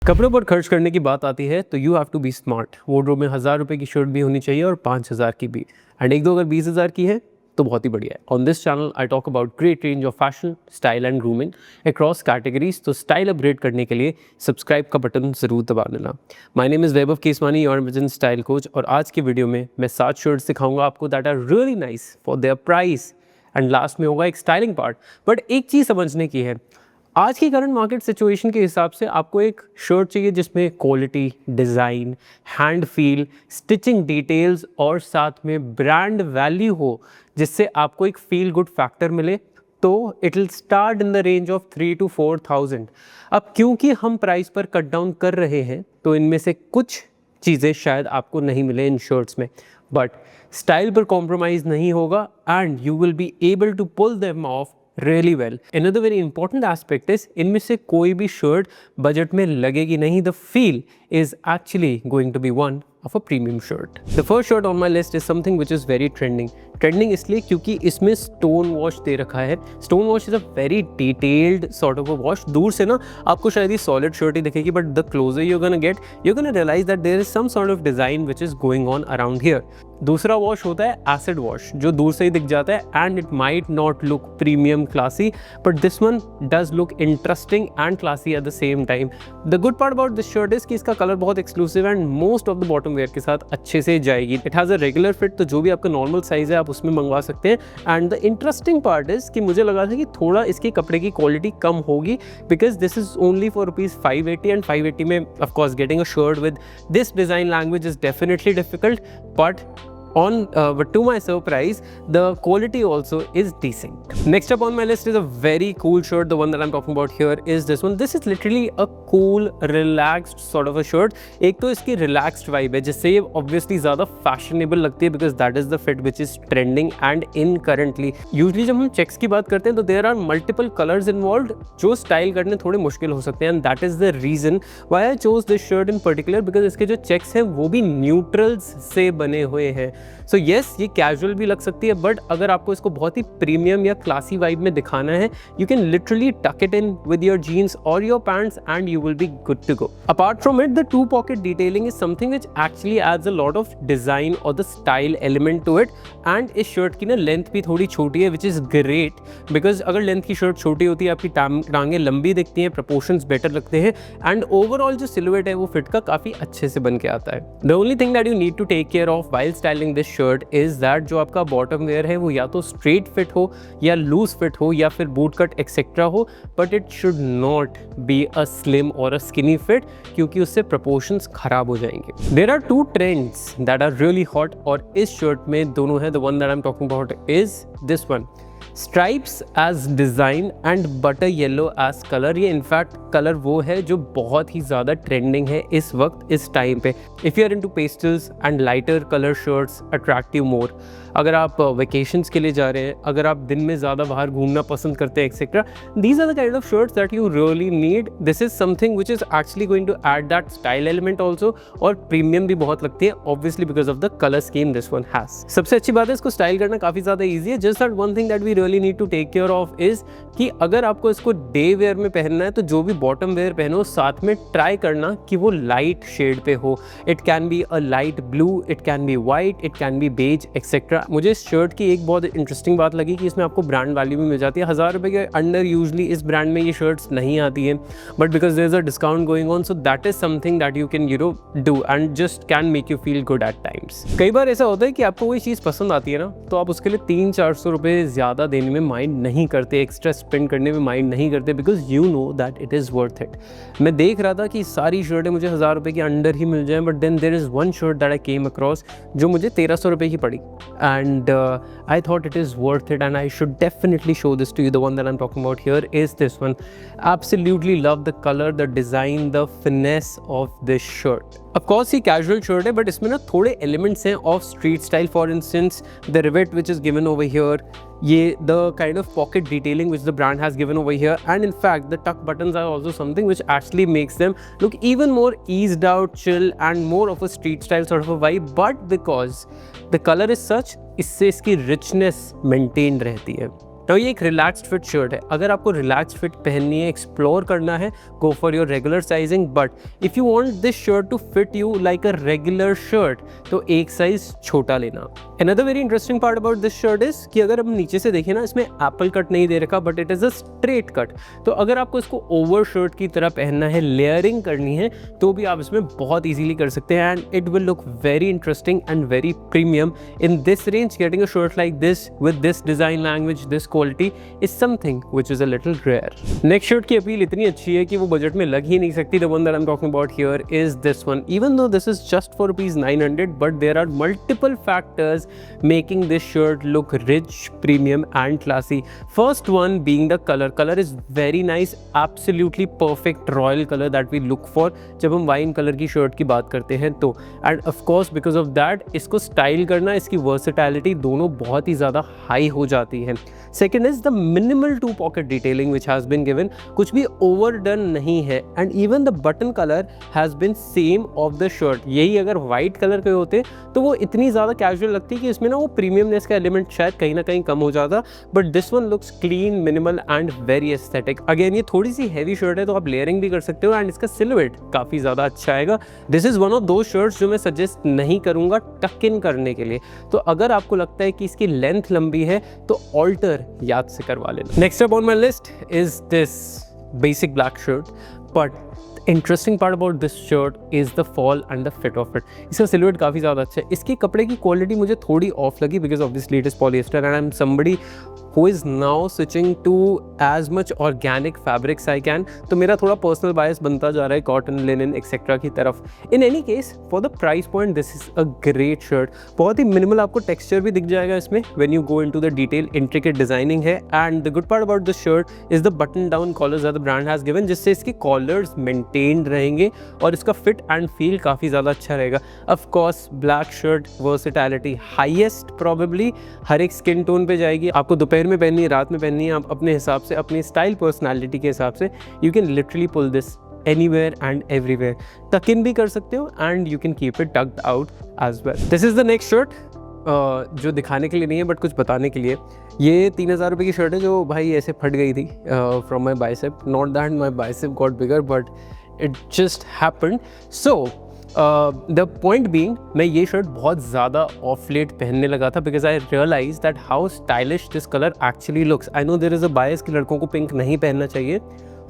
कपड़ों पर खर्च करने की बात आती है तो you have to be smart. Wardrobe में 1000 रुपये की शर्ट भी होनी चाहिए और 5000 की भी, एंड एक दो अगर 20,000 की है तो बहुत ही बढ़िया है। On this channel I talk about great range of fashion, style and grooming across categories. तो स्टाइल अपग्रेड करने के लिए सब्सक्राइब का बटन ज़रूर दबा लेना। My name is Vaibhav Keswani, your vision style coach, और आज की वीडियो में मैं 7 शर्ट्स दिखाऊंगा आपको that are really nice for their price, and last में होगा एक स्टाइलिंग पार्ट। बट एक चीज़ समझने की है, आज की करंट मार्केट सिचुएशन के हिसाब से आपको एक शर्ट चाहिए जिसमें quality, design, hand feel, stitching details और साथ में ब्रांड वैल्यू हो, जिससे आपको एक फील गुड फैक्टर मिले। तो it will start in the range of 3 to 4,000। अब क्योंकि हम प्राइस पर कट डाउन कर रहे हैं तो इनमें से कुछ चीज़ें शायद आपको नहीं मिले इन शर्ट्स में, बट स्टाइल पर कॉम्प्रोमाइज़ नहीं होगा and you will be able to pull them off really well. Another very important aspect is इनमें से कोई भी शर्ट बजट में लगेगी नहीं. The feel is actually going to be one of a premium shirt. The first shirt on my list is something which is very trending. Trending इसलिए क्योंकि इसमें स्टोन वॉश दे रखा है. Stone wash is a very detailed sort of a wash. दूर से ना आपको शायद ये सॉलिड शर्ट ही दिखेगी, but the closer you gonna get you gonna realize that there is some sort of design which is going on around here. दूसरा wash होता है एसिड वॉश, जो दूर से ही दिख जाता है and it might not look premium classy, but this one does look interesting and classy at the same time. The good part about this shirt is कि इसका कलर बहुत exclusive and most of the bottom wear के साथ अच्छे से जाएगी. It has a regular fit, तो जो भी आपका नॉर्मल साइज है आप उसमें मंगवा सकते हैं. And the interesting part is कि मुझे लगा था कि थोड़ा इसके कपड़े की क्वालिटी कम होगी, because this is only for ₹580, and 580 में of course getting a shirt with this design language is definitely difficult, but but to my surprise, the quality also is decent. Next up on my list is a very cool shirt. The one that I'm talking about here is this one. This is literally a cool, relaxed sort of a shirt. एक तो इसकी relaxed vibe है, जिससे ये obviously ज़्यादा fashionable लगती है, because that is the fit which is trending and in currently. Usually जब हम checks की बात करते हैं तो there are multiple colors involved, जो style करने थोड़े मुश्किल हो सकते हैं, and that is the reason why I chose this shirt in particular, because इसके जो checks हैं वो भी neutrals से बने हुए हैं. सो येस, ये कैजुअल भी लग सकती है, बट अगर आपको इसको बहुत ही प्रीमियम या क्लासी वाइब में दिखाना है, you can literally tuck it in with your jeans और your pants and you will be good to go. Apart from it, the 2 pocket detailing is something which actually adds a lot of design और the style element to it. And इस shirt की ना length भी थोड़ी छोटी है, which is great, because अगर length की शर्ट छोटी होती है आपकी टांगें लंबी दिखती हैं, प्रपोर्शंस बेटर लगते हैं, एंड ओवरऑल जो सिलुएट है वो फिट का काफी अच्छे से बन के आता है. The only thing that you need to take care of while styling this shirt is that जो आपका बॉटम वेयर है वो या तो स्ट्रेट फिट हो या लूज फिट हो या फिर बूट कट एक्सेट्रा हो, but it should not be a slim और अ स्किनी फिट, क्योंकि उससे प्रपोर्शंस खराब हो जाएंगे. There are 2 trends that are really hot, और इस शर्ट में दोनों है. The one that I am talking about is this one. Stripes as design and butter yellow as colour. ये इनफैक्ट कलर वो है जो बहुत ही ज़्यादा ट्रेंडिंग है इस वक्त, इस टाइम पे. If you are into pastels and lighter colour shirts attract you more. अगर आप वेकेशंस के लिए जा रहे हैं, अगर आप दिन में ज़्यादा बाहर घूमना पसंद करते हैं etcetera, these are the kind of shirts that you really need. This is something which is actually going to add that style element also, और प्रीमियम भी बहुत लगती है obviously because of the colour scheme this one has. सबसे अच्छी बात है, इसको स्टाइल करना काफ़ी ज़्यादा ईजी है. Just that one thing that we really need to take care of is कि अगर आपको इसको डे वेयर में पहनना है तो जो भी बॉटम वेयर पहनो साथ में ट्राई करना कि वो लाइट शेड पे हो. It can be a light blue, it can be white, it can be beige etcetera. मुझे इस शर्ट की एक बहुत इंटरेस्टिंग बात लगी कि इसमें आपको ब्रांड वैल्यू भी मिल जाती है. 1000 रुपये के अंडर यूजली इस ब्रांड में ये शर्ट्स नहीं आती हैं, but because there is a discount going on, so that is something that you can do and just can make you feel good at times. कई बार ऐसा होता है कि आपको कोई चीज़ पसंद आती है ना, तो आप उसके लिए 300-400 रुपये ज़्यादा देने में माइंड नहीं करते, एक्स्ट्रा स्पेंड करने में माइंड नहीं करते, because you know that it is worth it. मैं देख रहा था कि सारी शर्टें मुझे 1000 रुपये के अंडर ही मिल जाएं, but then there is one shirt that I came across जो मुझे 1300 रुपये की पड़ी, and I thought it is worth it and I should definitely show this to you. The one that I'm talking about here is this one. Absolutely love the color, the design, the finesse of this shirt. Of course ये casual shirt है, but इसमें ना थोड़े elements हैं of street style. For instance the rivet which is given over here, ये the kind of pocket detailing which the brand has given over here, and in fact the tuck buttons are also something which actually makes them look even more eased out, chill and more of a street style sort of a vibe. But because the colour is such, इससे इसकी richness maintain रहती है. तो ये एक relaxed fit shirt है। अगर आपको रिलैक्स्ड फिट पहननी है, एक्सप्लोर करना है, go for your regular sizing, but if you want this shirt to fit you like a regular shirt तो एक साइज छोटा लेना। Another very interesting part about this shirt is कि अगर हम नीचे से देखें ना, इसमें एप्पल कट नहीं दे रखा, but it is a straight cut. तो अगर आपको इसको ओवर शर्ट की तरह पहनना है, लेयरिंग करनी है, तो भी आप इसमें बहुत ईजीली कर सकते हैं and it will look very interesting and very premium in this range. Getting a shirt like this with this design language, this quality is something which is a little rare. Next shirt की appeal इतनी अच्छी है कि वो budget में लग ही नहीं सकती। The one that I am talking about here is this one. Even though this is just for ₹900, but there are multiple factors making this shirt look rich, premium and classy. First one being the color. Color is very nice, absolutely perfect royal color that we look for जब हम wine colour की shirt की बात करते हैं तो। End of course because of that इसको style करना, इसकी वर्सेटैलिटी दोनों बहुत ही ज़्यादा हाई हो जाती है। Second is the minimal 2 pocket detailing which has been given, कुछ भी ओवरडन नहीं है and even the button colour has been same of the shirt. यही अगर वाइट कलर के होते तो वो इतनी ज़्यादा कैजुअल लगती कि इसमें ना वो प्रीमियमनेस का एलिमेंट शायद कहीं ना कहीं कम हो जाता, but this one looks clean, minimal and very aesthetic. Again ये थोड़ी सी हैवी शर्ट है तो आप लेयरिंग भी कर सकते हो एंड इसका सिलुएट काफ़ी ज़्यादा अच्छा आएगा। दिस इज़ वन ऑफ दो शर्ट्स जो मैं सजेस्ट नहीं करूँगा टक इन करने के लिए। तो अगर आपको लगता है कि इसकी लेंथ लंबी है तो ऑल्टर याद से करवा लेना। Next up on my list is this basic black shirt, but interesting part about this shirt is the fall and the fit of it. इसका सिलुएट काफ़ी ज़्यादा अच्छा है। इसके कपड़े की क्वालिटी मुझे थोड़ी ऑफ लगी because obviously it is polyester and I am somebody who is now switching to as much organic fabrics I can, तो मेरा थोड़ा पर्सनल बायस बनता जा रहा है कॉटन, लिनन एक्सेट्रा की तरफ। In any case for the price point this is a great shirt. बहुत ही मिनिमल आपको टेक्सचर भी दिख जाएगा इसमें when you go into the detail, intricate designing है। And the good part about this shirt is the button down collars that the brand has given, जिससे इसके कॉलर्स मेंटेन्ड रहेंगे और इसका फिट एंड फील काफ़ी ज़्यादा अच्छा रहेगा। Of course black shirt versatility highest probably, हर एक स्किन टोन पे जाएगी। आपको दोपहर में पहननी है, रात में पहननी है, आप अपने हिसाब से, अपनी स्टाइल पर्सनालिटी के हिसाब से you can literally pull this anywhere and everywhere. Tuck in भी कर सकते हो and you can keep it tucked out as well. This is the next shirt जो दिखाने के लिए नहीं है बट कुछ बताने के लिए। ये 3000 रुपये की शर्ट है जो भाई ऐसे फट गई थी from my bicep. Not that my bicep got bigger but it just happened. So the point being, मैं ये शर्ट बहुत ज़्यादा ऑफ लेट पहनने लगा था because I realize that how stylish this colour actually looks. I know there is a bias कि लड़कों को पिंक नहीं पहनना चाहिए।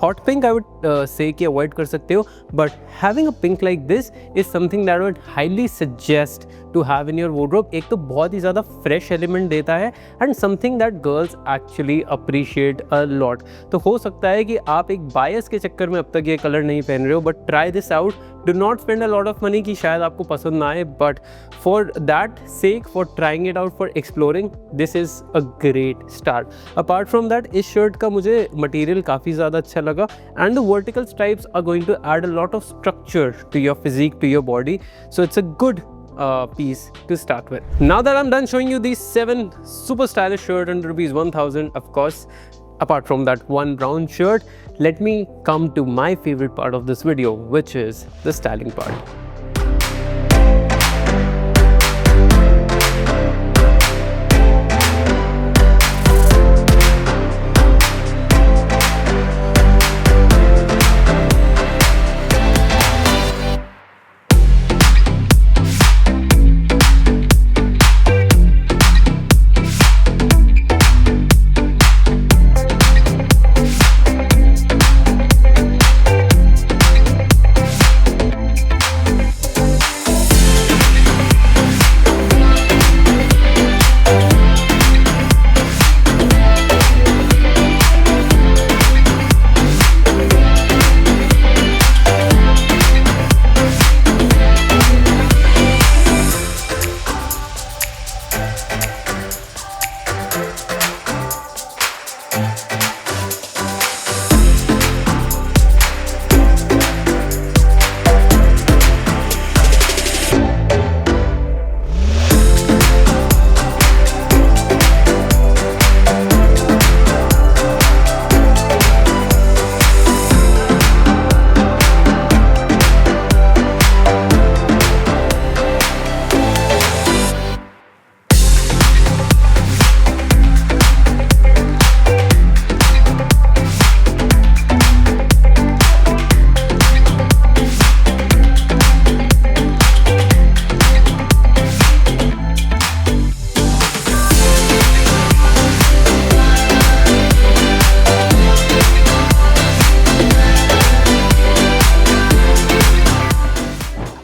Hot pink I would say कि अवॉइड कर सकते हो, but having a pink like this is something that I would highly suggest to have in your wardrobe. एक तो बहुत ही ज़्यादा फ्रेश एलिमेंट देता है and something that girls actually appreciate a lot. तो हो सकता है कि आप एक बायस के चक्कर में अब तक ये कलर नहीं पहन रहे हो, but try this out. Do not spend a lot of money कि शायद आपको पसंद ना आए, but for that sake, for trying it out, for exploring, this is a great start. Apart from that इस शर्ट का मुझे मटेरियल काफ़ी ज़्यादा अच्छा लगा and the vertical stripes are going to add a lot of structure to your physique, to your body, so it's a good piece to start with. Now that I'm done showing you these 7 super stylish shirt under ₹1000, of course, apart from that one brown shirt, let me come to my favorite part of this video, which is the styling part.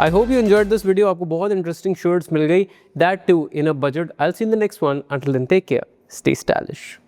I hope you enjoyed this video. आपको बहुत interesting shirts मिल गई, that too in a budget. I will see in the next one. Until then take care, stay stylish.